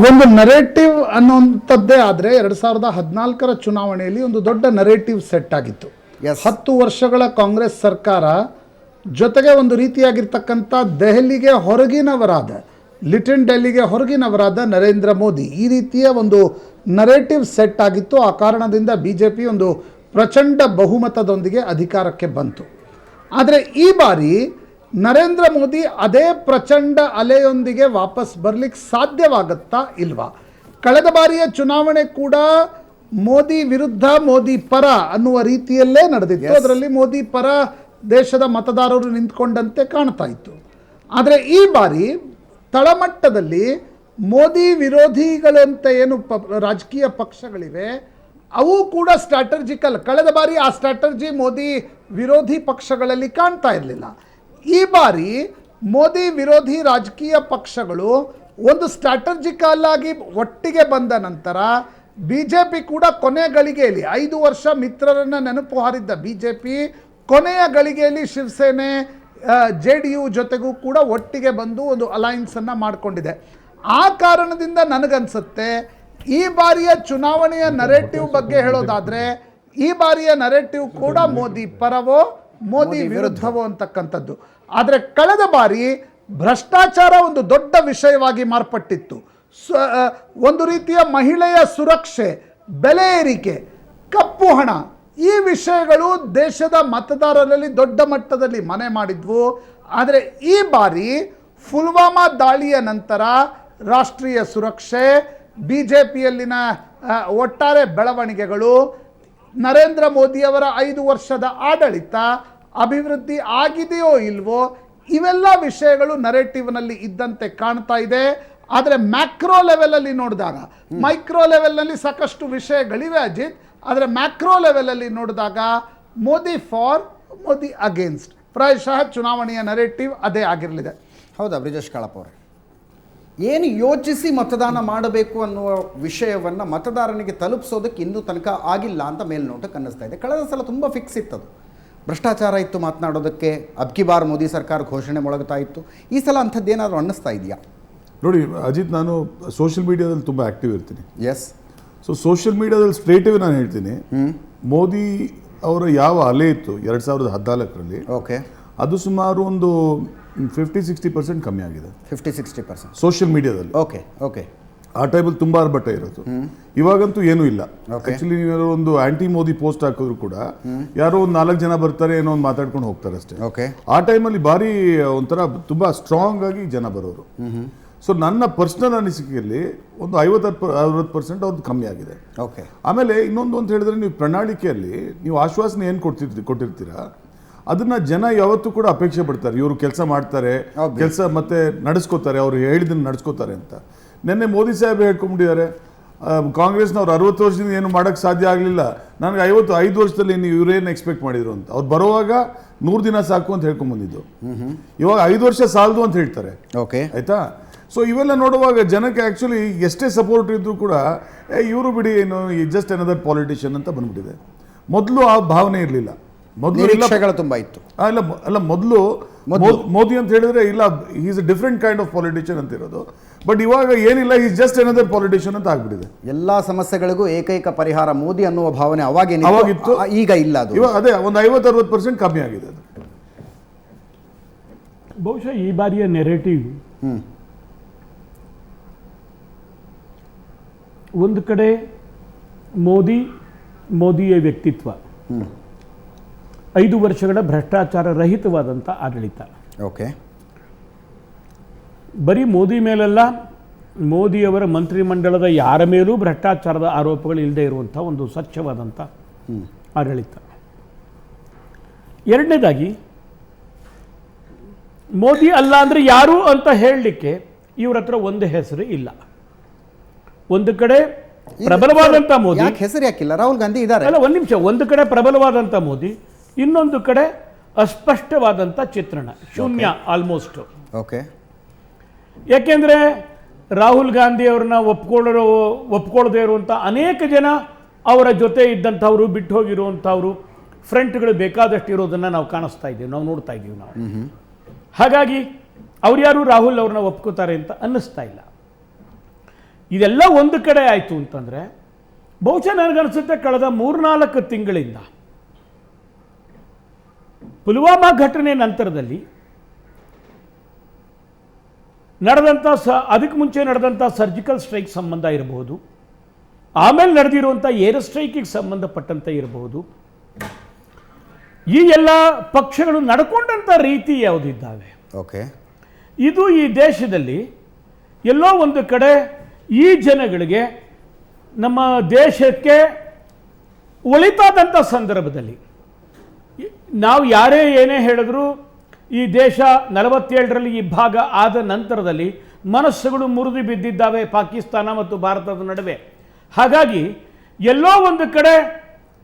ಒಂದು ನರೇಟಿವ್ ಅನ್ನುವಂಥದ್ದೇ ಆದರೆ 2014ರ ಚುನಾವಣೆಯಲ್ಲಿ ಒಂದು ದೊಡ್ಡ ನರೇಟಿವ್ ಸೆಟ್ ಆಗಿತ್ತು. 10 ವರ್ಷಗಳ ಕಾಂಗ್ರೆಸ್ ಸರ್ಕಾರ ಜೊತೆಗೆ ಒಂದು ರೀತಿಯಾಗಿರ್ತಕ್ಕಂಥ ದೆಹಲಿಗೆ ಹೊರಗಿನವರಾದ ಲಿಟಲ್ ಡೆಲ್ಲಿಗೆ ಹೊರಗಿನವರಾದ ನರೇಂದ್ರ ಮೋದಿ ಈ ರೀತಿಯ ಒಂದು ನರೇಟಿವ್ ಸೆಟ್ ಆಗಿತ್ತು. ಆ ಕಾರಣದಿಂದ BJP ಒಂದು ಪ್ರಚಂಡ ಬಹುಮತದೊಂದಿಗೆ ಅಧಿಕಾರಕ್ಕೆ ಬಂತು. ಆದರೆ ಈ ಬಾರಿ ನರೇಂದ್ರ ಮೋದಿ ಅದೇ ಪ್ರಚಂಡ ಅಲೆಯೊಂದಿಗೆ ವಾಪಸ್ ಬರಲಿಕ್ಕೆ ಸಾಧ್ಯವಾಗುತ್ತಾ ಇಲ್ವಾ? ಕಳೆದ ಬಾರಿಯ ಚುನಾವಣೆ ಕೂಡ ಮೋದಿ ವಿರುದ್ಧ ಮೋದಿ ಪರ ಅನ್ನುವ ರೀತಿಯಲ್ಲೇ ನಡೆದಿತ್ತು. ಅದರಲ್ಲಿ ಮೋದಿ ಪರ ದೇಶದ ಮತದಾರರು ನಿಂತ್ಕೊಂಡಂತೆ ಕಾಣ್ತಾ ಇತ್ತು. ಆದರೆ ಈ ಬಾರಿ ತಳಮಟ್ಟದಲ್ಲಿ ಮೋದಿ ವಿರೋಧಿಗಳಂತ ಏನು ರಾಜಕೀಯ ಪಕ್ಷಗಳಿವೆ ಅವು ಕೂಡ ಸ್ಟ್ರಾಟಜಿಕಲ್. ಕಳೆದ ಬಾರಿ ಆ ಸ್ಟ್ರಾಟಜಿ ಮೋದಿ ವಿರೋಧಿ ಪಕ್ಷಗಳಲ್ಲಿ ಕಾಣ್ತಾ ಇರಲಿಲ್ಲ. ಈ ಬಾರಿ ಮೋದಿ ವಿರೋಧಿ ರಾಜಕೀಯ ಪಕ್ಷಗಳು ಒಂದು ಸ್ಟ್ರಾಟಜಿಕಲ್ ಆಗಿ ಒಟ್ಟಿಗೆ ಬಂದ ನಂತರ BJP ಕೂಡ ಕೊನೆಯ ಗಳಿಗೆಯಲ್ಲಿ 5 ವರ್ಷ ಮಿತ್ರರನ್ನು ನೆನಪು ಹಾರಿದ್ದ BJP ಕೊನೆಯ ಗಳಿಗೆಯಲ್ಲಿ ಶಿವಸೇನೆ JDU ಜೊತೆಗೂ ಕೂಡ ಒಟ್ಟಿಗೆ ಬಂದು ಒಂದು ಅಲೈನ್ಸನ್ನು ಮಾಡಿಕೊಂಡಿದೆ. ಆ ಕಾರಣದಿಂದ ನನಗನ್ಸುತ್ತೆ ಈ ಬಾರಿಯ ಚುನಾವಣೆಯ ನರೇಟಿವ್ ಬಗ್ಗೆ ಹೇಳೋದಾದರೆ ಈ ಬಾರಿಯ ನರೇಟಿವ್ ಕೂಡ ಮೋದಿ ಪರವೋ ಮೋದಿ ವಿರುದ್ಧವೋ ಅಂತಕ್ಕಂಥದ್ದು. ಆದರೆ ಕಳೆದ ಬಾರಿ ಭ್ರಷ್ಟಾಚಾರ ಒಂದು ದೊಡ್ಡ ವಿಷಯವಾಗಿ ಮಾರ್ಪಟ್ಟಿತ್ತು. ಒಂದು ರೀತಿಯ ಮಹಿಳೆಯ ಸುರಕ್ಷೆ, ಬೆಲೆ ಏರಿಕೆ, ಕಪ್ಪು ಹಣ ಈ ವಿಷಯಗಳು ದೇಶದ ಮತದಾರರಲ್ಲಿ ದೊಡ್ಡ ಮಟ್ಟದಲ್ಲಿ ಮನೆ ಮಾಡಿದ್ವು. ಆದರೆ ಈ ಬಾರಿ ಪುಲ್ವಾಮಾ ದಾಳಿಯ ನಂತರ ರಾಷ್ಟ್ರೀಯ ಸುರಕ್ಷೆ, BJPಯಲ್ಲಿನ ಒಟ್ಟಾರೆ ಬೆಳವಣಿಗೆಗಳು, ನರೇಂದ್ರ ಮೋದಿಯವರ 5 ವರ್ಷದ ಆಡಳಿತ, ಅಭಿವೃದ್ಧಿ ಆಗಿದೆಯೋ ಇಲ್ವೋ ಇವೆಲ್ಲ ವಿಷಯಗಳು ನರೇಟಿವ್ನಲ್ಲಿ ಇದ್ದಂತೆ ಕಾಣ್ತಾ ಇದೆ. ಆದರೆ ಮ್ಯಾಕ್ರೋ ಲೆವೆಲಲ್ಲಿ ನೋಡಿದಾಗ, ಮೈಕ್ರೋ ಲೆವೆಲ್ನಲ್ಲಿ ಸಾಕಷ್ಟು ವಿಷಯಗಳಿವೆ ಅಜಿತ್. ಆದರೆ ಮ್ಯಾಕ್ರೋ ಲೆವೆಲಲ್ಲಿ ನೋಡಿದಾಗ ಮೋದಿ ಫಾರ್ ಮೋದಿ ಅಗೇನ್ಸ್ಟ್ ಪ್ರಾಯಶಃ ಚುನಾವಣೆಯ ನರೇಟಿವ್ ಅದೇ ಆಗಿರಲಿದೆ. ಹೌದಾ ಬ್ರಿಜೇಶ್ ಕಾಳಪ್ಪ ಅವರೇ, ಏನು ಯೋಚಿಸಿ ಮತದಾನ ಮಾಡಬೇಕು ಅನ್ನುವ ವಿಷಯವನ್ನು ಮತದಾರನಿಗೆ ತಲುಪಿಸೋದಕ್ಕೆ ಇನ್ನೂ ತನಕ ಆಗಿಲ್ಲ ಅಂತ ಮೇಲ್ನೋಟಕ್ಕೆ ಅನ್ನಿಸ್ತಾ ಇದೆ. ಕಳೆದ ಸಲ ತುಂಬ ಫಿಕ್ಸ್ ಇತ್ತದು, ಭ್ರಷ್ಟಾಚಾರ ಇತ್ತು ಮಾತನಾಡೋದಕ್ಕೆ. ಅಬ್ಕಿ ಬಾರ್ ಮೋದಿ ಸರ್ಕಾರ ಘೋಷಣೆ ಮೊಳಗ್ತಾ ಇತ್ತು. ಈ ಸಲ ಅಂಥದ್ದೇನಾದರೂ ಅನ್ನಿಸ್ತಾ ಇದೆಯಾ? ನೋಡಿ ಅಜಿತ್, ನಾನು ಸೋಷಿಯಲ್ ಮೀಡಿಯಾದಲ್ಲಿ ತುಂಬ ಆ್ಯಕ್ಟಿವ್ ಇರ್ತೀನಿ. ಎಸ್. ಸೊ ಸೋಷಿಯಲ್ ಮೀಡಿಯಾದಲ್ಲಿ ಸ್ಟ್ರೇಟಿವ್ ನಾನು ಹೇಳ್ತೀನಿ, ಮೋದಿ ಅವರ ಯಾವ ಅಲೆ ಇತ್ತು 2014ರಲ್ಲಿ, ಓಕೆ, ಅದು ಸುಮಾರು ಒಂದು 50-60% ಕಮ್ಮಿ ಆಗಿದೆ. 50-60% ಸೋಷಿಯಲ್ ಮೀಡಿಯಾದಲ್ಲಿ. Okay okay. ಆ ಟೈಮಲ್ಲಿ ತುಂಬ ಆರ್ಭಟ ಇರೋದು. ಇವಾಗಂತೂ ಏನೂ ಇಲ್ಲ. ಆ್ಯಕ್ಚುಲಿ ನೀವು ಒಂದು ಆಂಟಿ ಮೋದಿ ಪೋಸ್ಟ್ ಹಾಕಿದ್ರು ಕೂಡ ಯಾರೋ ಒಂದು 4 ಜನ ಬರ್ತಾರೆ, ಏನೋ ಒಂದು ಮಾತಾಡ್ಕೊಂಡು ಹೋಗ್ತಾರೆ ಅಷ್ಟೇ. ಓಕೆ. ಆ ಟೈಮಲ್ಲಿ ಭಾರಿ ಒಂಥರ ತುಂಬ ಸ್ಟ್ರಾಂಗ್ ಆಗಿ ಜನ ಬರೋರು. ಸೊ ನನ್ನ ಪರ್ಸ್ನಲ್ ಅನಿಸಿಕೆಯಲ್ಲಿ ಒಂದು 50-60% ಅವ್ರದ್ದು ಕಮ್ಮಿ ಆಗಿದೆ. ಓಕೆ. ಆಮೇಲೆ ಇನ್ನೊಂದು ಅಂತ ಹೇಳಿದ್ರೆ, ನೀವು ಪ್ರಣಾಳಿಕೆಯಲ್ಲಿ ನೀವು ಆಶ್ವಾಸನೆ ಏನು ಕೊಟ್ಟಿರ್ತೀರಾ ಅದನ್ನ ಜನ ಯಾವತ್ತೂ ಕೂಡ ಅಪೇಕ್ಷೆ ಪಡ್ತಾರೆ. ಇವರು ಕೆಲಸ ಮಾಡ್ತಾರೆ, ಕೆಲಸ ಮತ್ತೆ ನಡೆಸ್ಕೋತಾರೆ, ಅವ್ರು ಹೇಳಿದ್ದನ್ನು ನಡೆಸ್ಕೋತಾರೆ ಅಂತ. ನಿನ್ನೆ ಮೋದಿ ಸಾಹೇಬ್ ಹೇಳ್ಕೊಂಡ್ಬಿಟ್ಟಿದ್ದಾರೆ, ಕಾಂಗ್ರೆಸ್ನವ್ರು 60 ವರ್ಷದಿಂದ ಏನು ಮಾಡೋಕ್ಕೆ ಸಾಧ್ಯ ಆಗಲಿಲ್ಲ, ನನಗೆ 5 ವರ್ಷದಲ್ಲಿ ನೀವು ಇವರೇನು ಎಕ್ಸ್ಪೆಕ್ಟ್ ಮಾಡಿದ್ರು ಅಂತ. ಅವ್ರು ಬರುವಾಗ 100 ದಿನ ಸಾಕು ಅಂತ ಹೇಳ್ಕೊಂಡ್ಬಂದಿದ್ದು. ಇವಾಗ 5 ವರ್ಷ ಸಾಲದು ಅಂತ ಹೇಳ್ತಾರೆ. ಓಕೆ, ಆಯ್ತಾ? ಸೊ ಇವೆಲ್ಲ ನೋಡುವಾಗ ಜನಕ್ಕೆ ಆ್ಯಕ್ಚುಲಿ ಎಷ್ಟೇ ಸಪೋರ್ಟ್ ಇದ್ರೂ ಕೂಡ ಇವರು ಬಿಡಿ ಏನು ಜಸ್ಟ್ ಅನದರ್ ಪಾಲಿಟಿಷಿಯನ್ ಅಂತ ಬಂದ್ಬಿಟ್ಟಿದೆ. ಮೊದಲು ಆ ಭಾವನೆ ಇರಲಿಲ್ಲ. ಮೊದಲು ತುಂಬ ಇತ್ತು. ಅಲ್ಲ ಮೊದಲು ಮೋದಿ ಅಂತ ಹೇಳಿದ್ರೆ ಇಲ್ಲ, is a different kind of politician ಅಂತ ಇರೋದು. ಬಟ್ ಇವಾಗ ಏನಿಲ್ಲ, ಈಸ್ ಜಸ್ಟ್ ಅನದರ್ ಪಾಲಿಟಿಷಿಯನ್ ಅಂತ ಆಗ್ಬಿಟ್ಟಿದೆ. ಎಲ್ಲ ಸಮಸ್ಯೆಗಳಿಗೂ ಏಕೈಕ ಪರಿಹಾರ ಮೋದಿ ಅನ್ನುವ ಭಾವನೆ ಅವಾಗಿತ್ತು, ಈಗ ಇಲ್ಲ. ಅದು ಇವಾಗ ಅದೇ ಒಂದು 50-60% ಕಮ್ಮಿ ಆಗಿದೆ. ಅದು ಬಹುಶಃ ಈ ಬಾರಿಯ ನೆರೇಟಿವ್ ಒಂದು ಕಡೆ ಮೋದಿಯ ವ್ಯಕ್ತಿತ್ವ, 5 ವರ್ಷಗಳ ಭ್ರಷ್ಟಾಚಾರ ರಹಿತವಾದಂಥ ಆಡಳಿತ. ಓಕೆ. ಬರೀ ಮೋದಿ ಮೇಲೆಲ್ಲ, ಮೋದಿಯವರ ಮಂತ್ರಿಮಂಡಲದ ಯಾರ ಮೇಲೂ ಭ್ರಷ್ಟಾಚಾರದ ಆರೋಪಗಳು ಇಲ್ಲದೆ ಇರುವಂಥ ಒಂದು ಸ್ವಚ್ಛವಾದಂಥ ಆಡಳಿತ. ಎರಡನೇದಾಗಿ, ಮೋದಿ ಅಲ್ಲ ಅಂದರೆ ಯಾರು ಅಂತ ಹೇಳಲಿಕ್ಕೆ ಇವ್ರ ಹತ್ರ ಒಂದು ಹೆಸರು ಇಲ್ಲ. ಒಂದು ಕಡೆ ಪ್ರಬಲವಾದಂಥ ಮೋದಿ, ಹೆಸರು ಯಾಕಿಲ್ಲ? ರಾಹುಲ್ ಗಾಂಧಿ ಇದ್ದಾರೆ. ಅಲ್ಲ, ಒಂದು ನಿಮಿಷ. ಒಂದು ಕಡೆ ಪ್ರಬಲವಾದಂಥ ಮೋದಿ, ಇನ್ನೊಂದು ಕಡೆ ಅಸ್ಪಷ್ಟವಾದಂಥ ಚಿತ್ರಣ, ಶೂನ್ಯ ಆಲ್ಮೋಸ್ಟ್. ಓಕೆ. ಯಾಕೆಂದರೆ ರಾಹುಲ್ ಗಾಂಧಿ ಅವ್ರನ್ನ ಒಪ್ಕೊಳ್ಳದೇ ಇರುವಂಥ ಅನೇಕ ಜನ ಅವರ ಜೊತೆ ಇದ್ದಂಥವ್ರು, ಬಿಟ್ಟು ಹೋಗಿರುವಂಥವ್ರು, ಫ್ರಂಟ್ಗಳು ಬೇಕಾದಷ್ಟು ಇರೋದನ್ನು ನಾವು ಕಾಣಿಸ್ತಾ ಇದ್ದೀವಿ, ನಾವು ನೋಡ್ತಾ ಇದ್ದೀವಿ ನಾವು. ಹಾಗಾಗಿ ಅವ್ರು ಯಾರು ರಾಹುಲ್ ಅವ್ರನ್ನ ಒಪ್ಕೋತಾರೆ ಅಂತ ಅನ್ನಿಸ್ತಾ ಇಲ್ಲ. ಇದೆಲ್ಲ ಒಂದು ಕಡೆ ಆಯಿತು ಅಂತಂದರೆ ಬಹುಶಃ ನನಗನ್ಸುತ್ತೆ ಕಳೆದ 3-4 ತಿಂಗಳಿಂದ ಪುಲ್ವಾಮಾ ಘಟನೆ ನಂತರದಲ್ಲಿ ನಡೆದಂಥ ಅದಕ್ಕೆ ಮುಂಚೆ ನಡೆದಂಥ ಸರ್ಜಿಕಲ್ ಸ್ಟ್ರೈಕ್ ಸಂಬಂಧ ಇರಬಹುದು, ಆಮೇಲೆ ನಡೆದಿರುವಂಥ ಏರ್ ಸ್ಟ್ರೈಕಿಗೆ ಸಂಬಂಧಪಟ್ಟಂತೆ ಇರಬಹುದು, ಈ ಎಲ್ಲ ಪಕ್ಷಗಳು ನಡ್ಕೊಂಡಂಥ ರೀತಿ ಯಾವುದಿದ್ದಾವೆ, ಓಕೆ, ಇದು ಈ ದೇಶದಲ್ಲಿ ಎಲ್ಲೋ ಒಂದು ಕಡೆ ಈ ಜನಗಳಿಗೆ ನಮ್ಮ ದೇಶಕ್ಕೆ ಒಳಿತಾದಂಥ ಸಂದರ್ಭದಲ್ಲಿ ನಾವು ಯಾರೇ ಏನೇ ಹೇಳಿದ್ರು ಈ ದೇಶ 47ರಲ್ಲಿ ಈ ಭಾಗ ಆದ ನಂತರದಲ್ಲಿ ಮನಸ್ಸುಗಳು ಮುರಿದು ಬಿದ್ದಿದ್ದಾವೆ ಪಾಕಿಸ್ತಾನ ಮತ್ತು ಭಾರತದ ನಡುವೆ. ಹಾಗಾಗಿ ಎಲ್ಲೋ ಒಂದು ಕಡೆ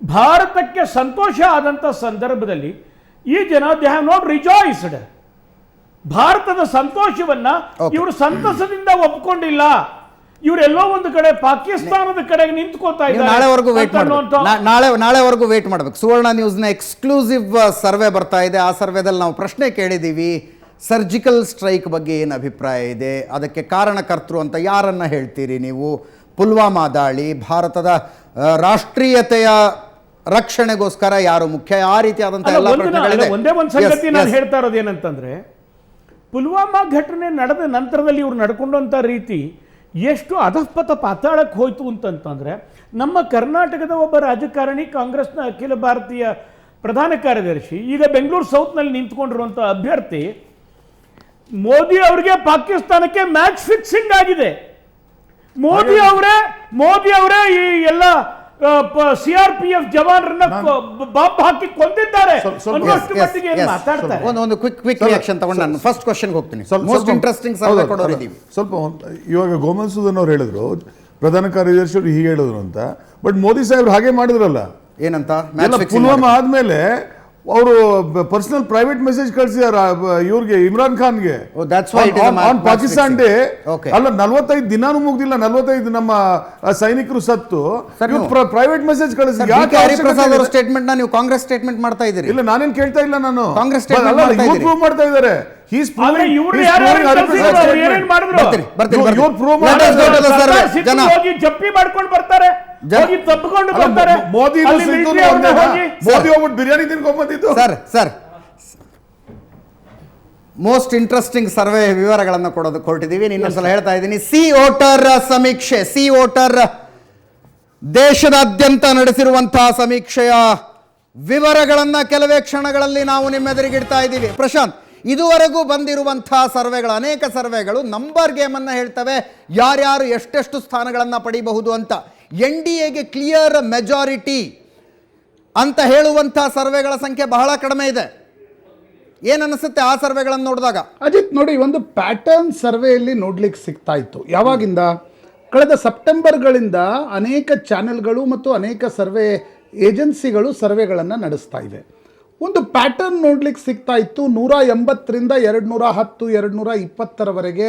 ಭಾರತಕ್ಕೆ ಸಂತೋಷ ಆದಂಥ ಸಂದರ್ಭದಲ್ಲಿ ಈ ಜನ ದೇ ಹ್ಯಾವ್ ನಾಟ್ ರಿಜಾಯ್ಸ್ಡ್. ಭಾರತದ ಸಂತೋಷವನ್ನ ಇವರು ಸಂತಸದಿಂದ ಒಪ್ಕೊಂಡಿಲ್ಲ. ಇವರೆಲ್ಲೋ ಒಂದು ಕಡೆ ಪಾಕಿಸ್ತಾನದ ಕಡೆಗೆ ನಿಂತ್ಕೋತಾ ಇದ್ದಾರೆ. ನಾಳೆವರೆಗೂ ವೇಟ್ ಮಾಡಬೇಕು. ಸುವರ್ಣ ನ್ಯೂಸ್ನ ಎಕ್ಸ್ಕ್ಲೂಸಿವ್ ಸರ್ವೆ ಬರ್ತಾ ಇದೆ. ಆ ಸರ್ವೆದಲ್ಲಿ ನಾವು ಪ್ರಶ್ನೆ ಕೇಳಿದ್ದೀವಿ, ಸರ್ಜಿಕಲ್ ಸ್ಟ್ರೈಕ್ ಬಗ್ಗೆ ಏನು ಅಭಿಪ್ರಾಯ ಇದೆ, ಅದಕ್ಕೆ ಕಾರಣಕರ್ತರು ಅಂತ ಯಾರನ್ನ ಹೇಳ್ತೀರಿ ನೀವು, ಪುಲ್ವಾಮಾ ದಾಳಿ, ಭಾರತದ ರಾಷ್ಟ್ರೀಯತೆಯ ರಕ್ಷಣೆಗೋಸ್ಕರ ಯಾರು ಮುಖ್ಯ, ಆ ರೀತಿಯಾದಂಥ ಎಲ್ಲ ಪ್ರಶ್ನೆಗಳಿದೆ. ಒಂದೇ ಒಂದು ಸಂಗತಿ ನಾನು ಹೇಳ್ತಾ ಇರೋದು ಏನಂತಂದ್ರೆ, ಪುಲ್ವಾಮಾ ಘಟನೆ ನಡೆದ ನಂತರದಲ್ಲಿ ಇವ್ರು ನಡ್ಕೊಂಡಂಥ ರೀತಿ ಎಷ್ಟು ಅಧಃಪತ ಪಾತಾಳಕ್ಕೆ ಹೋಯ್ತು ಅಂತಂತಂದರೆ, ನಮ್ಮ ಕರ್ನಾಟಕದ ಒಬ್ಬ ರಾಜಕಾರಣಿ, ಕಾಂಗ್ರೆಸ್ನ ಅಖಿಲ ಭಾರತೀಯ ಪ್ರಧಾನ ಕಾರ್ಯದರ್ಶಿ, ಈಗ ಬೆಂಗಳೂರು ಸೌತ್ನಲ್ಲಿ ನಿಂತ್ಕೊಂಡಿರುವಂಥ ಅಭ್ಯರ್ಥಿ, ಮೋದಿ ಅವರಿಗೆ ಪಾಕಿಸ್ತಾನಕ್ಕೆ ಮ್ಯಾಚ್ ಫಿಕ್ಸಿಂಗ್ ಆಗಿದೆ. ಮೋದಿ ಅವರೇ ಈ ಎಲ್ಲ CRPF ಜವಾನರನ್ನ ಬಾಂಬ್ ಹಾಕಿ ಕೊಂದಿದ್ದಾರೆ. ಒಂದು ಕ್ವಿಕ್ ರಿಯಾಕ್ಷನ್ ತಗೊಂಡು ನಾನು ಫಸ್ಟ್ ಕ್ವೆಶ್ಚನ್ ಹೋಗ್ತೀನಿ. ಮೋಸ್ಟ್ ಇಂಟ್ರೆಸ್ಟಿಂಗ್ ಸರ್ವೆ ಕೊಡೋರಿದ್ದೀವಿ. ಸ್ವಲ್ಪ ಇವಾಗ ಗೋಮನ್ಸುದನ್ ಅವ್ರು ಹೇಳಿದ್ರು, ಪ್ರಧಾನ ಕಾರ್ಯದರ್ಶಿ ಅವರು ಹೀಗೆ ಹೇಳಿದ್ರು ಅಂತ. ಬಟ್ ಮೋದಿ ಸಾಹೇಬ್ರು ಹಾಗೆ ಮಾಡಿದ್ರಲ್ಲ, ಏನಂತ, ಪುಲ್ವಾಮಾ ಆದ್ಮೇಲೆ ಅವರು ಪರ್ಸನಲ್ ಪ್ರೈವೇಟ್ ಮೆಸೇಜ್ ಕಳಿಸಿದಾರ ಇವ್ರಿಗೆ, ಇಮ್ರಾನ್ ಖಾನ್ಗೆ, ಪಾಕಿಸ್ತಾನ್ ಡೇ. ಅಲ್ಲ, 45 ದಿನಾನು ಮುಗ್ದಿಲ್ಲ, 45 ನಮ್ಮ ಸೈನಿಕರು ಸತ್ತು ಪ್ರೈವೇಟ್ ಮೆಸೇಜ್ ಕಳಿಸಿ. ಸ್ಟೇಟ್ಮೆಂಟ್ ನೀವು ಕಾಂಗ್ರೆಸ್ ಸ್ಟೇಟ್ಮೆಂಟ್ ಮಾಡ್ತಾ ಇದ್ದೀರಿ? ಇಲ್ಲ, ನಾನೇನ್ ಕೇಳ್ತಾ ಇಲ್ಲ, ನಾನು ಕಾಂಗ್ರೆಸ್ ಪ್ರೂವ್ ಮಾಡ್ತಾ ಇದ್ದಾರೆ. ಜಪ್ಪಿ ಮಾಡ್ಕೊಂಡು ಬರ್ತಾರೆ, ತಪ್ಪಿಕೊಂಡು ಬರ್ತಾರೆ. ಮೋದಿ ಹೋಗ್ಬಿಟ್ಟು ಬಿರಿಯಾನಿ ತಿನ್ಕೊಂಡ್ಬಂದಿದ್ದು. ಸರ್ ಮೋಸ್ಟ್ ಇಂಟ್ರೆಸ್ಟಿಂಗ್ ಸರ್ವೆ ವಿವರಗಳನ್ನು ಕೊಟ್ಟಿದ್ದೀವಿ. ಇನ್ನೊಂದ್ಸಲ ಹೇಳ್ತಾ ಇದ್ದೀನಿ, ಸಿ ವೋಟರ್ ಸಮೀಕ್ಷೆ, ಸಿ ವೋಟರ್ ದೇಶದಾದ್ಯಂತ ನಡೆಸಿರುವಂತಹ ಸಮೀಕ್ಷೆಯ ವಿವರಗಳನ್ನ ಕೆಲವೇ ಕ್ಷಣಗಳಲ್ಲಿ ನಾವು ನಿಮ್ಮೆದುರಿಗಿಡ್ತಾ ಇದ್ದೀವಿ. ಪ್ರಶಾಂತ್, ಇದುವರೆಗೂ ಬಂದಿರುವಂತಹ ಸರ್ವೆಗಳು, ಅನೇಕ ಸರ್ವೆಗಳು ನಂಬರ್ ಗೇಮ್ ಅನ್ನ ಹೇಳ್ತವೆ, ಯಾರ್ಯಾರು ಎಷ್ಟೆಷ್ಟು ಸ್ಥಾನಗಳನ್ನು ಪಡಿಬಹುದು ಅಂತ. NDAಗೆ ಕ್ಲಿಯರ್ ಮೆಜಾರಿಟಿ ಅಂತ ಹೇಳುವಂತಹ ಸರ್ವೆಗಳ ಸಂಖ್ಯೆ ಬಹಳ ಕಡಿಮೆ ಇದೆ. ಏನನ್ನಿಸುತ್ತೆ ಆ ಸರ್ವೆಗಳನ್ನು ನೋಡಿದಾಗ? ಅಜಿತ್ ನೋಡಿ, ಒಂದು ಪ್ಯಾಟರ್ನ್ ಸರ್ವೆಯಲ್ಲಿ ನೋಡ್ಲಿಕ್ಕೆ ಸಿಗ್ತಾ ಇತ್ತು. ಯಾವಾಗಿಂದ? ಕಳೆದ ಸೆಪ್ಟೆಂಬರ್ಗಳಿಂದ ಅನೇಕ ಚಾನೆಲ್ಗಳು ಮತ್ತು ಅನೇಕ ಸರ್ವೆ ಏಜೆನ್ಸಿಗಳು ಸರ್ವೆಗಳನ್ನು ನಡೆಸ್ತಾ ಇವೆ. ಒಂದು ಪ್ಯಾಟರ್ನ್ ನೋಡ್ಲಿಕ್ಕೆ ಸಿಗ್ತಾ ಇತ್ತು. 180ರಿಂದ 210, 220ರವರೆಗೆ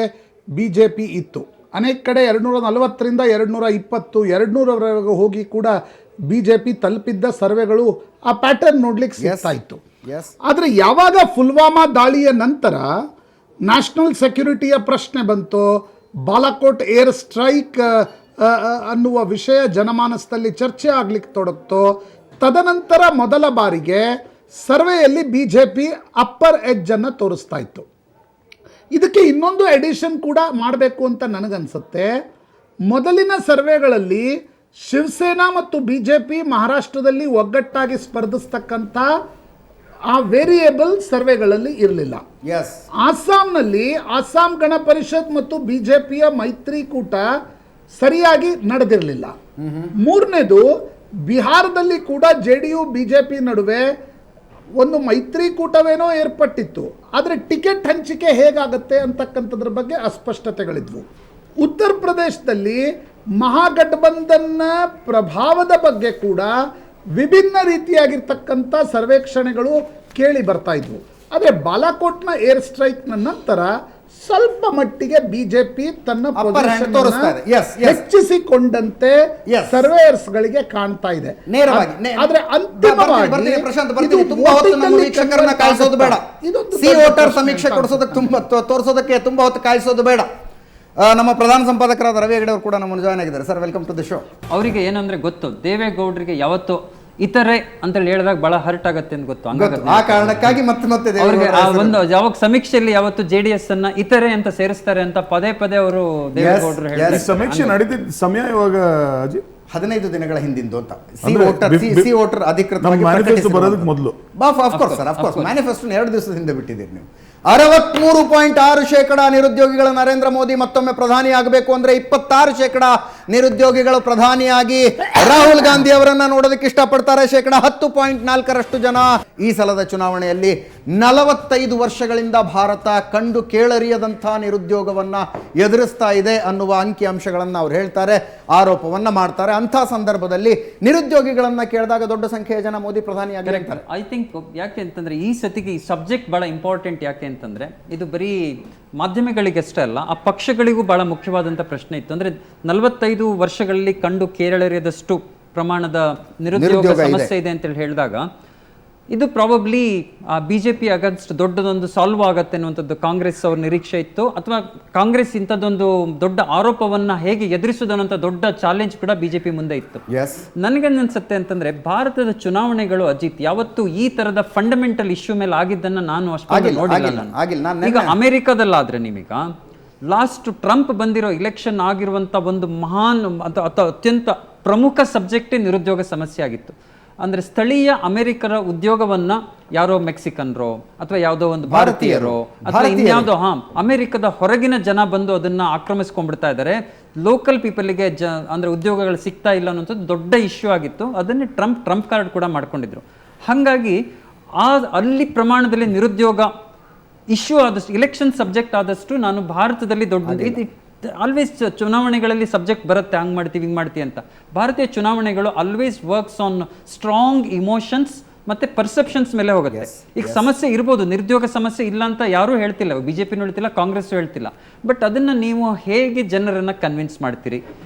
BJP ಇತ್ತು. ಅನೇಕ ಕಡೆ 240ರಿಂದ 220, 200ರವರೆಗೆ ಹೋಗಿ ಕೂಡ BJP ತಲುಪಿದ್ದ ಸರ್ವೆಗಳು ಆ ಪ್ಯಾಟರ್ನ್ ನೋಡ್ಲಿಕ್ಕೆ ಸಿಗ್ತಾ ಇತ್ತು. ಆದರೆ ಯಾವಾಗ ಪುಲ್ವಾಮಾ ದಾಳಿಯ ನಂತರ ನ್ಯಾಷನಲ್ ಸೆಕ್ಯೂರಿಟಿಯ ಪ್ರಶ್ನೆ ಬಂತು, ಬಾಲಾಕೋಟ್ ಏರ್ ಸ್ಟ್ರೈಕ್ ಅನ್ನುವ ವಿಷಯ ಜನಮಾನಸದಲ್ಲಿ ಚರ್ಚೆ ಆಗ್ಲಿಕ್ಕೆ ತೊಡಗ್ತೋ, ತದನಂತರ ಮೊದಲ ಬಾರಿಗೆ ಸರ್ವೆಯಲ್ಲಿ BJP ಅಪ್ಪರ್ ಎಡ್ಜ್ ಅನ್ನು ತೋರಿಸ್ತಾ ಇತ್ತು. ಇದಕ್ಕೆ ಇನ್ನೊಂದು ಎಡಿಷನ್ ಕೂಡ ಮಾಡಬೇಕು ಅಂತ ನನಗನ್ಸುತ್ತೆ. ಮೊದಲಿನ ಸರ್ವೆಗಳಲ್ಲಿ ಶಿವಸೇನಾ ಮತ್ತು BJP ಮಹಾರಾಷ್ಟ್ರದಲ್ಲಿ ಒಗ್ಗಟ್ಟಾಗಿ ಸ್ಪರ್ಧಿಸ್ತಕ್ಕಂಥ ಆ ವೇರಿಯೇಬಲ್ ಸರ್ವೆಗಳಲ್ಲಿ ಇರಲಿಲ್ಲ. ಆಸಾಂನಲ್ಲಿ ಆಸಾಂ ಗಣ ಪರಿಷತ್ ಮತ್ತು BJPಯ ಮೈತ್ರಿಕೂಟ ಸರಿಯಾಗಿ ನಡೆದಿರಲಿಲ್ಲ. ಮೂರನೇದು, ಬಿಹಾರದಲ್ಲಿ ಕೂಡ JDU BJP ನಡುವೆ ಒಂದು ಮೈತ್ರಿಕೂಟವೇನೋ ಏರ್ಪಟ್ಟಿತ್ತು, ಆದರೆ ಟಿಕೆಟ್ ಹಂಚಿಕೆ ಹೇಗಾಗುತ್ತೆ ಅಂತಕ್ಕಂಥದ್ರ ಬಗ್ಗೆ ಅಸ್ಪಷ್ಟತೆಗಳಿದ್ವು. ಉತ್ತರ ಪ್ರದೇಶದಲ್ಲಿ ಮಹಾಗಠಬಂಧನ್ನ ಪ್ರಭಾವದ ಬಗ್ಗೆ ಕೂಡ ವಿಭಿನ್ನ ರೀತಿಯಾಗಿರ್ತಕ್ಕಂಥ ಸರ್ವೇಕ್ಷಣೆಗಳು ಕೇಳಿ ಬರ್ತಾ ಇದ್ವು. ಆದರೆ ಬಾಲಾಕೋಟ್ನ ಏರ್ ಸ್ಟ್ರೈಕ್ನ ನಂತರ ಸ್ವಲ್ಪ ಮಟ್ಟಿಗೆ BJP ತನ್ನ ಹೆಚ್ಚಿಸಿಕೊಂಡಂತೆ ಸರ್ವೇಯರ್ಸ್ಗಳಿಗೆ ಕಾಣ್ತಾ ಇದೆ. ಆದ್ರೆ ಅಂತಿಮವಾಗಿ ಸಮೀಕ್ಷೆ ತೋರಿಸೋದಕ್ಕೆ ತುಂಬಾ ಹೊತ್ತು ಕಾಯಿಸೋದು ಬೇಡ. ನಮ್ಮ ಪ್ರಧಾನ ಸಂಪಾದಕರಾದ ರವಿ ಹೆಗಡೆ ಅವರು ಕೂಡ ನಮ್ಮನ್ನು ಜಾಯ್ನ್ ಆಗಿದ್ದಾರೆ. Sir, welcome to the show. ಅವರಿಗೆ ಏನಂದ್ರೆ ಗೊತ್ತು, ದೇವೇಗೌಡರಿಗೆ ಯಾವತ್ತು ಇತರೆ ಅಂತ ಹೇಳಿದಾಗ ಬಹಳ ಹರ್ಟ್ ಆಗತ್ತೆ ಅಂತ ಗೊತ್ತು. ಆ ಕಾರಣಕ್ಕಾಗಿ ಮತ್ತೆ ಅವ್ರಿಗೆ ಆ ಒಂದು ಯಾವಾಗ ಸಮೀಕ್ಷೆಯಲ್ಲಿ ಯಾವತ್ತು JDS ಅನ್ನ ಇತರೆ ಅಂತ ಸೇರಿಸ್ತಾರೆ ಅಂತ ಪದೇ ಪದೇ ಅವರು ದೇವೇಗೌಡರು ಈ ಹೇಳ್ತಾರೆ. ಸಮೀಕ್ಷೆ ನಡೀತಿದ್ದ ಸಮಯ ಇವಾಗ ಅಜಿ 15 ದಿನಗಳ ಹಿಂದಿಂದು ಅಂತ ಅಂದ್ರೆ ಸಿ ವೋಟರ್ ಅಧಿಕೃತವಾಗಿ ಮ್ಯಾನಿಫೆಸ್ಟೋ ಬರೋದಕ್ಕೆ ಮೊದಲು ಅಫ್ಕೋರ್ಸ್ ಮ್ಯಾನಿಫೆಸ್ಟೋ 2 ದಿವಸದ ಹಿಂದೆ ಬಿಟ್ಟಿದ್ದೀರಿ ನೀವು. 63.6% ನಿರುದ್ಯೋಗಿಗಳ ನರೇಂದ್ರ ಮೋದಿ ಮತ್ತೊಮ್ಮೆ ಪ್ರಧಾನಿ ಆಗಬೇಕು ಅಂದ್ರೆ 26% ನಿರುದ್ಯೋಗಿಗಳು ಪ್ರಧಾನಿಯಾಗಿ ರಾಹುಲ್ ಗಾಂಧಿ ಅವರನ್ನ ನೋಡೋದಕ್ಕೆ ಇಷ್ಟಪಡ್ತಾರೆ. 10.4% ಜನ. ಈ ಸಲದ ಚುನಾವಣೆಯಲ್ಲಿ 45 ವರ್ಷಗಳಿಂದ ಭಾರತ ಕಂಡು ಕೇಳರಿಯದಂತಹ ನಿರುದ್ಯೋಗವನ್ನ ಎದುರಿಸ್ತಾ ಇದೆ ಅನ್ನುವ ಅಂಕಿ ಅಂಶಗಳನ್ನ ಅವ್ರು ಹೇಳ್ತಾರೆ, ಆರೋಪವನ್ನ ಮಾಡ್ತಾರೆ. ಅಂಥ ಸಂದರ್ಭದಲ್ಲಿ ನಿರುದ್ಯೋಗಿಗಳನ್ನ ಕೇಳಿದಾಗ ದೊಡ್ಡ ಸಂಖ್ಯೆಯ ಜನ ಮೋದಿ ಪ್ರಧಾನಿಯಾಗಿ ಹೇಳ್ತಾರೆ. ಐ ಥಿಂಕ್ ಯಾಕೆ ಅಂತಂದ್ರೆ ಈ ಸತಿಗೆ ಈ ಸಬ್ಜೆಕ್ಟ್ ಬಹಳ ಇಂಪಾರ್ಟೆಂಟ್. ಯಾಕೆ ಅಂತಂದ್ರೆ ಇದು ಬರೀ ಮಾಧ್ಯಮಗಳಿಗಷ್ಟೇ ಅಲ್ಲ, ಆ ಪಕ್ಷಗಳಿಗೂ ಬಹಳ ಮುಖ್ಯವಾದಂಥ ಪ್ರಶ್ನೆ ಇತ್ತು. ಅಂದ್ರೆ 45 ವರ್ಷಗಳಲ್ಲಿ ಕಂಡು ಕೇರಳರಿಯದಷ್ಟು ಪ್ರಮಾಣದ ನಿರುದ್ಯೋಗ ಸಮಸ್ಯೆ ಇದೆ ಅಂತೇಳಿ ಹೇಳಿದಾಗ ಇದು ಪ್ರಾಬಬ್ಲಿ BJP ಅಗೇನ್ಸ್ಟ್ ದೊಡ್ಡದೊಂದು ಸಾಲ್ವ್ ಆಗತ್ತೆ ಅನ್ನುವಂಥದ್ದು ಕಾಂಗ್ರೆಸ್ ಅವ್ರ ನಿರೀಕ್ಷೆ ಇತ್ತು. ಅಥವಾ ಕಾಂಗ್ರೆಸ್ ಇಂಥದ್ದೊಂದು ದೊಡ್ಡ ಆರೋಪವನ್ನ ಹೇಗೆ ಎದುರಿಸೋದು ಅನ್ನೋಂಥ ದೊಡ್ಡ ಚಾಲೆಂಜ್ ಕೂಡ BJP ಮುಂದೆ ಇತ್ತು. ನನಗನ್ಸುತ್ತೆ ಅಂತಂದ್ರೆ ಭಾರತದ ಚುನಾವಣೆಗಳು ಅಜಿತ್ ಯಾವತ್ತು ಈ ತರದ ಫಂಡಮೆಂಟಲ್ ಇಶ್ಯೂ ಮೇಲೆ ಆಗಿದ್ದನ್ನ ನಾನು ಅಷ್ಟೊಂದು ನೋಡಿಲ್ಲ. ಈಗ ಅಮೆರಿಕದಲ್ಲಾದ್ರೆ ನಿಮೀಗ ಲಾಸ್ಟ್ ಟ್ರಂಪ್ ಬಂದಿರೋ ಇಲೆಕ್ಷನ್ ಆಗಿರುವಂತ ಒಂದು ಮಹಾನ್ ಅಥವಾ ಅತ್ಯಂತ ಪ್ರಮುಖ ಸಬ್ಜೆಕ್ಟೇ ನಿರುದ್ಯೋಗ ಸಮಸ್ಯೆ ಆಗಿತ್ತು. ಅಂದ್ರೆ ಸ್ಥಳೀಯ ಅಮೆರಿಕರ ಉದ್ಯೋಗವನ್ನ ಯಾರೋ ಮೆಕ್ಸಿಕನ್ರೋ ಅಥವಾ ಯಾವುದೋ ಒಂದು ಭಾರತೀಯರೋ ಅಥವಾ ಇನ್ಯಾವುದೋ ಅಮೆರಿಕದ ಹೊರಗಿನ ಜನ ಬಂದು ಅದನ್ನ ಆಕ್ರಮಿಸ್ಕೊಂಡ್ಬಿಡ್ತಾ ಇದ್ದಾರೆ. ಲೋಕಲ್ ಪೀಪಲ್ಗೆ ಅಂದ್ರೆ ಉದ್ಯೋಗಗಳು ಸಿಗ್ತಾ ಇಲ್ಲ ಅನ್ನೋದು ದೊಡ್ಡ ಇಶ್ಯೂ ಆಗಿತ್ತು. ಅದನ್ನೇ ಟ್ರಂಪ್ ಕಾರ್ಡ್ ಕೂಡ ಮಾಡ್ಕೊಂಡಿದ್ರು. ಹಾಗಾಗಿ ಅಲ್ಲಿ ಪ್ರಮಾಣದಲ್ಲಿ ನಿರುದ್ಯೋಗ ಇಶ್ಯೂ ಆದಷ್ಟು, ಇಲೆಕ್ಷನ್ ಸಬ್ಜೆಕ್ಟ್ ಆದಷ್ಟು ನಾನು ಭಾರತದಲ್ಲಿ ದೊಡ್ಡ ಆಲ್ವೇಸ್ ಚುನಾವಣೆಗಳಲ್ಲಿ ಸಬ್ಜೆಕ್ಟ್ ಬರುತ್ತೆ, ಹಂಗೆ ಮಾಡ್ತೀವಿ ಹಿಂಗೆ ಮಾಡ್ತೀವಿ ಅಂತ. ಭಾರತೀಯ ಚುನಾವಣೆಗಳು always works on strong emotions ಮತ್ತೆ ಪರ್ಸೆಪ್ಷನ್ಸ್ ಮೇಲೆ ಹೋಗುತ್ತೆ. ಈಗ ಸಮಸ್ಯೆ ಇರ್ಬೋದು, ನಿರುದ್ಯೋಗ ಸಮಸ್ಯೆ ಇಲ್ಲ ಅಂತ ಯಾರೂ ಹೇಳ್ತಿಲ್ಲ, BJPನೂ ಹೇಳ್ತಿಲ್ಲ, ಕಾಂಗ್ರೆಸ್ಸು ಹೇಳ್ತಿಲ್ಲ. ಬಟ್ ಅದನ್ನ ನೀವು ಹೇಗೆ ಜನರನ್ನ ಕನ್ವಿನ್ಸ್ ಮಾಡ್ತೀರಿ,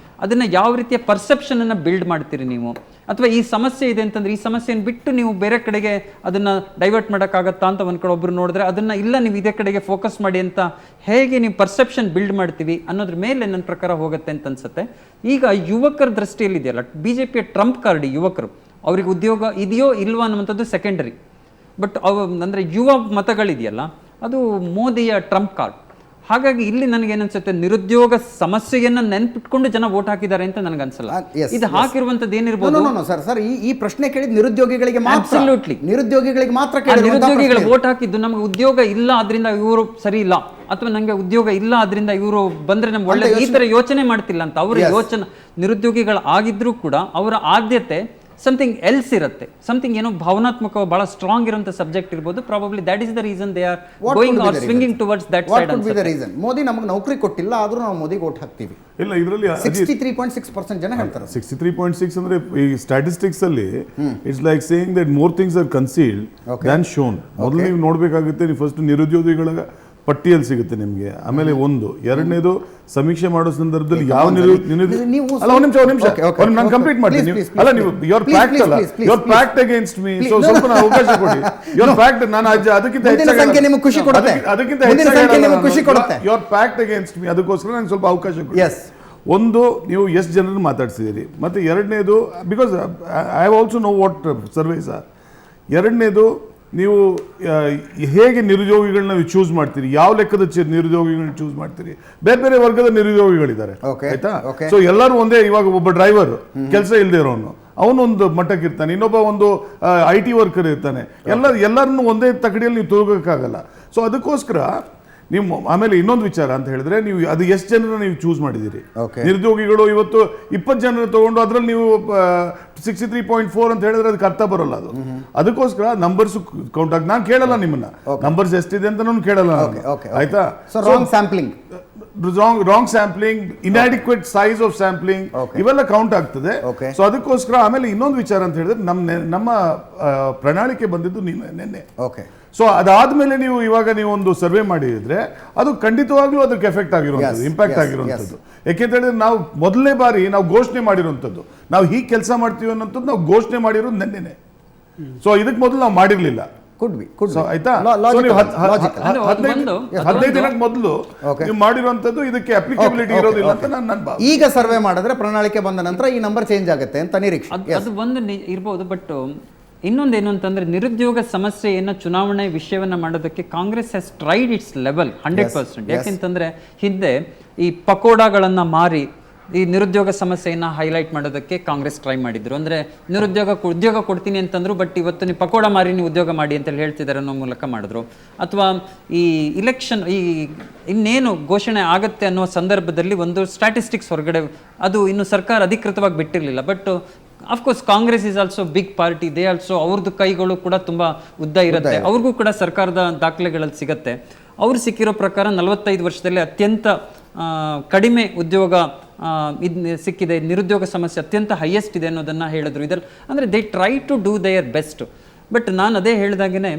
ಅದನ್ನ ಯಾವ ರೀತಿಯ ಪರ್ಸೆಪ್ಷನ್ ಅನ್ನ ಬಿಲ್ಡ್ ಮಾಡ್ತೀರಿ ನೀವು, ಅಥವಾ ಈ ಸಮಸ್ಯೆ ಇದೆ ಅಂತಂದ್ರೆ ಈ ಸಮಸ್ಯೆಯನ್ನು ಬಿಟ್ಟು ನೀವು ಬೇರೆ ಕಡೆಗೆ ಅದನ್ನ ಡೈವರ್ಟ್ ಮಾಡೋಕ್ಕಾಗತ್ತಾ ಅಂತ ಒಂದ್ ಕಡೆ ಒಬ್ರು ನೋಡಿದ್ರೆ ಅದನ್ನ ಇಲ್ಲ ನೀವು ಇದೇ ಕಡೆಗೆ ಫೋಕಸ್ ಮಾಡಿ ಅಂತ ಹೇಗೆ ನೀವು ಪರ್ಸೆಪ್ಷನ್ ಬಿಲ್ಡ್ ಮಾಡ್ತೀವಿ ಅನ್ನೋದ್ರ ಮೇಲೆ ನನ್ನ ಪ್ರಕಾರ ಹೋಗುತ್ತೆ ಅಂತ ಅನ್ಸುತ್ತೆ. ಈಗ ಯುವಕರ ದೃಷ್ಟಿಯಲ್ಲಿ ಇದೆಯಲ್ಲ, BJPಯ ಟ್ರಂಪ್ ಕಾರ್ಡ್ ಯುವಕರು, ಅವ್ರಿಗೆ ಉದ್ಯೋಗ ಇದೆಯೋ ಇಲ್ವಾ ಅನ್ನುವಂಥದ್ದು ಸೆಕೆಂಡರಿ. ಬಟ್ ಅಂದ್ರೆ ಯುವ ಮತಗಳಿದೆಯಲ್ಲ ಅದು ಮೋದಿಯ ಟ್ರಂಪ್ ಕಾರ್ಡ್. ಹಾಗಾಗಿ ಇಲ್ಲಿ ನನಗೆ ಏನನ್ಸುತ್ತೆ, ನಿರುದ್ಯೋಗ ಸಮಸ್ಯೆಯನ್ನ ನೆನ್ಪಿಟ್ಕೊಂಡು ಜನ ವೋಟ್ ಹಾಕಿದ್ದಾರೆ ಅಂತ ನನಗೆ ಅನ್ಸಲ್ಲ. ಇದು ಹಾಕಿರುವಂತದ್ದು ಏನಿರ್ಬೋದು ಸರ್, ಈ ಪ್ರಶ್ನೆ ಕೇಳಿದ ನಿರುದ್ಯೋಗಿಗಳಿಗೆ ಮಾತ್ರ, ನಿರುದ್ಯೋಗಿಗಳು ವೋಟ್ ಹಾಕಿದ್ದು ನಮ್ಗೆ ಉದ್ಯೋಗ ಇಲ್ಲ ಆದ್ರಿಂದ ಇವರು ಸರಿ ಇಲ್ಲ, ಅಥವಾ ನಂಗೆ ಉದ್ಯೋಗ ಇಲ್ಲ ಆದ್ರಿಂದ ಇವರು ಬಂದ್ರೆ ನಮ್ಗೆ ಒಳ್ಳೆ ಈ ತರ ಯೋಚನೆ ಮಾಡ್ತಿಲ್ಲ ಅಂತ ಅವ್ರ ಯೋಚನೆ. ನಿರುದ್ಯೋಗಿಗಳು ಆಗಿದ್ರೂ ಕೂಡ ಅವರ ಆದ್ಯತೆ ಸಮಥಿಂಗ್ ಎಲ್ಸ್ ಇರುತ್ತೆ, ಸಮಥಿಂಗ್ ಏನೋ ಭಾವನಾತ್ಮಕ ಬಹಳ ಸ್ಟ್ರಾಂಗ್ ಇರುವಂತ ಸಬ್ಜೆಕ್ಟ್ ಇರ್ಬೋದು. Probably that is the reason they are going are swinging towards that side. Modi ನಮಗೆ ನೌಕರಿ ಕೊಟ್ಟಿಲ್ಲ ಆದ್ರೂ ನಾವು ಮೋದಿಗೆ ವೋಟ್ ಹಾಕ್ತೀವಿ. ಇಲ್ಲ, ಇದರಲ್ಲಿ 63.6% ಜನ ಹೇಳ್ತಾರೆ. 63.6 ಅಂದ್ರೆ ಈ ಸ್ಟ್ಯಾಟಿಸ್ಟಿಕ್ಸ್ ಅಲ್ಲಿ it's like saying that more things are concealed than shown. ಮೊದಲು ನೀವು ನೋಡ್ಬೇಕಾಗುತ್ತೆ, ನೀವು ಫಸ್ಟ್ ನಿರುದ್ಯೋಗಿಗಳ ಪಟ್ಟಿಯಲ್ಲಿ ಸಿಗುತ್ತೆ ನಿಮಗೆ. ಆಮೇಲೆ ಎರಡನೇದು ಸಮೀಕ್ಷೆ ಮಾಡೋ ಸಂದರ್ಭದಲ್ಲಿ ಯಾವ ನಾನು ಕಂಪ್ಲೀಟ್ ಮಾಡ್ತೀನಿ. ಅಲ್ಲ, ನೀವು ಯುವರ್ ಪ್ಯಾಕ್ಟ್ ಅಲ್ಲ, your pact against me. So ಸ್ವಲ್ಪ ಅವಕಾಶ ಕೊಡಿ. ಯುವರ್ ಪ್ಯಾಕ್ಟ್ ನಾನು ಅದಕ್ಕಿಂತ ಯುವರ್ ಪ್ಯಾಕ್ಟ್ ಅಗೇನ್ಸ್ಟ್ ಮೀ, ಅದಕ್ಕೋಸ್ಕರ ನಂಗೆ ಸ್ವಲ್ಪ ಅವಕಾಶ ಕೊಡಿ. ಒಂದು, ನೀವು ಎಷ್ಟು ಜನರನ್ನು ಮಾತಾಡ್ಸಿದ್ದೀರಿ, ಮತ್ತೆ ಎರಡನೇದು because I have also know what surveys are. ಎರಡನೇದು, ನೀವು ಹೇಗೆ ನಿರುದ್ಯೋಗಿಗಳನ್ನ ಚೂಸ್ ಮಾಡ್ತೀರಿ, ಯಾವ ಲೆಕ್ಕದ ನಿರುದ್ಯೋಗಿಗಳನ್ನ ಚೂಸ್ ಮಾಡ್ತೀರಿ. ಬೇರೆ ಬೇರೆ ವರ್ಗದ ನಿರುದ್ಯೋಗಿಗಳಿದ್ದಾರೆ, ಆಯ್ತಾ. ಸೊ ಎಲ್ಲರೂ ಒಂದೇ. ಇವಾಗ ಒಬ್ಬ ಡ್ರೈವರ್ ಕೆಲಸ ಇಲ್ಲದೆ ಇರೋನು ಅವನೊಂದು ಮಟ್ಟಕ್ಕೆ ಇರ್ತಾನೆ, ಇನ್ನೊಬ್ಬ ಒಂದು IT ವರ್ಕರ್ ಇರ್ತಾನೆ. ಎಲ್ಲರನ್ನು ಒಂದೇ ತಕಡಿಯಲ್ಲಿ ನೀವು ತೂಗಕ್ಕಾಗಲ್ಲ. ಸೊ ಅದಕ್ಕೋಸ್ಕರ ನೀವು ಆಮೇಲೆ ಇನ್ನೊಂದು ವಿಚಾರ ಅಂತ ಹೇಳಿದ್ರೆ, ನೀವು ಅದು ಎಷ್ಟು ಜನರನ್ನ ನೀವು ಚೂಸ್ ಮಾಡಿದ್ದೀರಿ. ನಿರುದ್ಯೋಗಿಗಳು ಇವತ್ತು 20 ಜನರನ್ನ ತಗೊಂಡು ಅದ್ರಲ್ಲಿ ನೀವು 63.4 ಅಂತ ಹೇಳಿದ್ರೆ ಅದಕ್ಕೆ ಅರ್ಥ ಬರೋಲ್ಲ. ಅದಕ್ಕೋಸ್ಕರ ನಂಬರ್ಸ್ ಕೌಂಟ್ ಆಗಿ ನಾನು ಕೇಳಲ್ಲ ನಿಮ್ಮನ್ನ, ನಂಬರ್ಸ್ ಎಷ್ಟಿದೆ ಅಂತ ನಾನು ಕೇಳಲ್ಲ, ಆಯ್ತಾ. Wrong sampling, inadequate size of sampling, ಇವೆಲ್ಲ ಕೌಂಟ್ ಆಗ್ತದೆ. ಸೊ ಅದಕ್ಕೋಸ್ಕರ ಆಮೇಲೆ ಇನ್ನೊಂದು ವಿಚಾರ ಅಂತ ಹೇಳಿದ್ರೆ, ನಮ್ಮ ಪ್ರಣಾಳಿಕೆ ಬಂದಿದ್ದು ನಿನ್ನೆ. ಸೊ ಅದಾದ್ಮೇಲೆ ಇವಾಗ ನೀವು ಒಂದು ಸರ್ವೆ ಮಾಡಿದ್ರೆ ಅದು ಖಂಡಿತವಾಗ್ಲೂ ಅದಕ್ಕೆ ಎಫೆಕ್ಟ್ ಆಗಿರುವಂಥದ್ದು, ಇಂಪ್ಯಾಕ್ಟ್ ಆಗಿರುವಂಥದ್ದು. ಯಾಕೆಂತ ಹೇಳಿದ್ರೆ ನಾವು ಮೊದಲನೇ ಬಾರಿ ನಾವು ಘೋಷಣೆ ಮಾಡಿರುವಂಥದ್ದು, ನಾವು ಹೀಗೆ ಕೆಲಸ ಮಾಡ್ತೀವಿ ಅನ್ನೋಂಥದ್ದು ನಾವು ಘೋಷಣೆ ಮಾಡಿರೋದು ನೆನ್ನೆನೆ. ಸೊ ಇದಕ್ಕೆ ಮೊದಲು ನಾವು ಮಾಡಿರ್ಲಿಲ್ಲ. So, ಆಯ್ತಾ So, ನೀವು 15 ದಿನಕ್ಕೆ ಮೊದಲು ನೀವು ಮಾಡಿರುವಂತದ್ದು ಇದಕ್ಕೆ ಅಪ್ಲಿಕಬಿಲಿಟಿ ಇರೋದಿಲ್ಲ ಅಂತ ನನ್ನ ಭಾವ. ಈಗ ಸರ್ವೆ ಮಾಡಿದ್ರೆ ಪ್ರಣಾಳಿಕೆ ಬಂದ ನಂತರ ಈ ನಂಬರ್ ಚೇಂಜ್ ಆಗುತ್ತೆ ಅಂತ ನಿರೀಕ್ಷೆ. ಅದು ಒಂದು ಇರ್ಬೋದು. ಬಟ್ ಇನ್ನೊಂದೇನು ಅಂತಂದ್ರೆ ನಿರುದ್ಯೋಗ ಸಮಸ್ಯೆಯನ್ನು ಚುನಾವಣೆ ವಿಷಯವನ್ನ ಮಾಡೋದಕ್ಕೆ Congress has tried it's level 100%. ಯಾಕೆಂತಂದ್ರೆ ಹಿಂದೆ ಈ ಪಕೋಡಾಗಳನ್ನ ಮಾರಿ ಈ ನಿರುದ್ಯೋಗ ಸಮಸ್ಯೆಯನ್ನು ಹೈಲೈಟ್ ಮಾಡೋದಕ್ಕೆ ಕಾಂಗ್ರೆಸ್ ಟ್ರೈ ಮಾಡಿದ್ರು. ಅಂದರೆ ಉದ್ಯೋಗ ಕೊಡ್ತೀನಿ ಅಂತಂದ್ರು, ಬಟ್ ಇವತ್ತು ನೀವು ಪಕೋಡ ಮಾರಿ ನೀವು ಉದ್ಯೋಗ ಮಾಡಿ ಅಂತೇಳಿ ಹೇಳ್ತಿದ್ದಾರೆ ಅನ್ನೋ ಮೂಲಕ ಮಾಡಿದ್ರು. ಅಥವಾ ಈ ಇಲೆಕ್ಷನ್ ಇನ್ನೇನು ಘೋಷಣೆ ಆಗುತ್ತೆ ಅನ್ನೋ ಸಂದರ್ಭದಲ್ಲಿ ಒಂದು ಸ್ಟ್ಯಾಟಿಸ್ಟಿಕ್ಸ್ ಹೊರಗಡೆ, ಅದು ಇನ್ನು ಸರ್ಕಾರ ಅಧಿಕೃತವಾಗಿ ಬಿಟ್ಟಿರಲಿಲ್ಲ. But of course Congress is also big party, they also ಅವ್ರದ್ದು ಕೈಗಳು ಕೂಡ ತುಂಬ ಉದ್ದ ಇರುತ್ತೆ, ಅವ್ರಿಗೂ ಕೂಡ ಸರ್ಕಾರದ ದಾಖಲೆಗಳಲ್ಲಿ ಸಿಗತ್ತೆ. ಅವ್ರು ಸಿಕ್ಕಿರೋ ಪ್ರಕಾರ 45 ವರ್ಷದಲ್ಲಿ ಅತ್ಯಂತ ಕಡಿಮೆ ಉದ್ಯೋಗ ಸಿಕ್ಕಿದೆ, ನಿರುದ್ಯೋಗ ಸಮಸ್ಯೆ ಅತ್ಯಂತ ಹೈಯೆಸ್ಟ್ ಇದೆ ಅನ್ನೋದನ್ನ ಹೇಳಿದ್ರು. ಇದರಲ್ಲಿ ಅಂದರೆ they try to do their best. But ನಾನು ಅದೇ ಹೇಳಿದಾಗೇ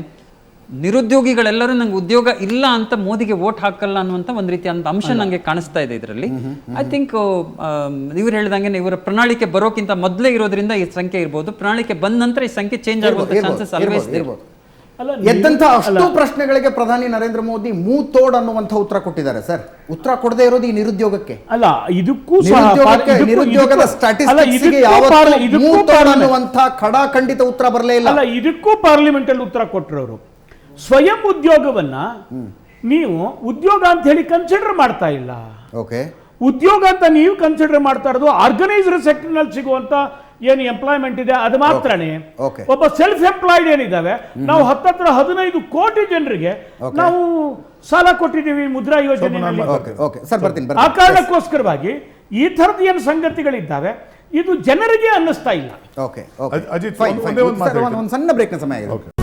ನಿರುದ್ಯೋಗಿಗಳೆಲ್ಲರೂ ನಂಗೆ ಉದ್ಯೋಗ ಇಲ್ಲ ಅಂತ ಮೋದಿಗೆ ವೋಟ್ ಹಾಕಲ್ಲ ಅನ್ನುವಂಥ ಒಂದು ರೀತಿ ಅಂತ ಅಂಶ ನನಗೆ ಕಾಣಿಸ್ತಾ ಇದೆ ಇದರಲ್ಲಿ. ಐ ಥಿಂಕ್ ಇವ್ರು ಹೇಳಿದಂಗೆ ಇವರ ಪ್ರಣಾಳಿಕೆ ಬರೋಕ್ಕಿಂತ ಮೊದಲೇ ಇರೋದ್ರಿಂದ ಈ ಸಂಖ್ಯೆ ಇರ್ಬೋದು. ಪ್ರಣಾಳಿಕೆ ಬಂದ ನಂತರ ಈ ಸಂಖ್ಯೆ ಚೇಂಜ್ ಆಗುವಂಥ ಚಾನ್ಸಸ್ ಆಲ್ವೇಸ್ ಇದೆ. ಎದ್ದಂಥ ಅಷ್ಟು ಪ್ರಶ್ನೆಗಳಿಗೆ ಪ್ರಧಾನಿ ನರೇಂದ್ರ ಮೋದಿ ಮೂತೋಡ್ ಅನ್ನುವಂಥ ಉತ್ತರ ಕೊಟ್ಟಿದ್ದಾರೆ ಸರ್. ಉತ್ತರ ಕೊಡದೇ ಇರೋದು ಈ ನಿರುದ್ಯೋಗಕ್ಕೆ. ಅಲ್ಲ, ಇದಕ್ಕೂ ನಿರುದ್ಯೋಗದ ಸ್ಟ್ಯಾಟಿಸ್ಟಿಕ್ಸ್ಗೆ ಯಾವತ್ತೂ ಮೂತೋಡ್ ಅನ್ನುವಂಥ ಖಡಾಖಂಡಿತ ಉತ್ತರ ಬರಲೇ ಇಲ್ಲ. ಅಲ್ಲ, ಇದಕ್ಕೂ ಪಾರ್ಲಿಮೆಂಟ್ ಅಲ್ಲಿ ಉತ್ತರ ಕೊಟ್ಟರವರು. ಸ್ವಯಂ ಉದ್ಯೋಗವನ್ನ ನೀವು ಉದ್ಯೋಗ ಅಂತ ಹೇಳಿ ಕನ್ಸಿಡರ್ ಮಾಡ್ತಾ ಇಲ್ಲ. ಓಕೆ, ಉದ್ಯೋಗ ಅಂತ ನೀವು ಕನ್ಸಿಡರ್ ಮಾಡ್ತಾ ಇರೋದು ಆರ್ಗನೈಸ್ಡ್ ಸೆಕ್ಟರ್ ನಲ್ಲಿ ಸಿಗುವಂತ ಏನು ಎಂಪ್ಲಾಯ್ಮೆಂಟ್ ಇದೆ ಅದು ಮಾತ್ರನೇ. ಒಬ್ಬ ಸೆಲ್ಫ್ ಎಂಪ್ಲಾಯ್ಡ್ ಏನಿದ್ದಾವೆ, ನಾವು 15 ಕೋಟಿ ಜನರಿಗೆ ನಾವು ಸಾಲ ಕೊಟ್ಟಿದ್ದೀವಿ ಮುದ್ರಾ ಯೋಜನೆಯಲ್ಲಿ. ಆ ಕಾರಣಕ್ಕೋಸ್ಕರವಾಗಿ ಈ ತರದ ಏನು ಸಂಗತಿಗಳಿದ್ದಾವೆ ಇದು ಜನರಿಗೆ ಅನ್ನಿಸ್ತಾ ಇಲ್ಲ. ಒಂದು ಸಣ್ಣ ಬ್ರೇಕ್ನ ಸಮಯ ಆಗಿದೆ.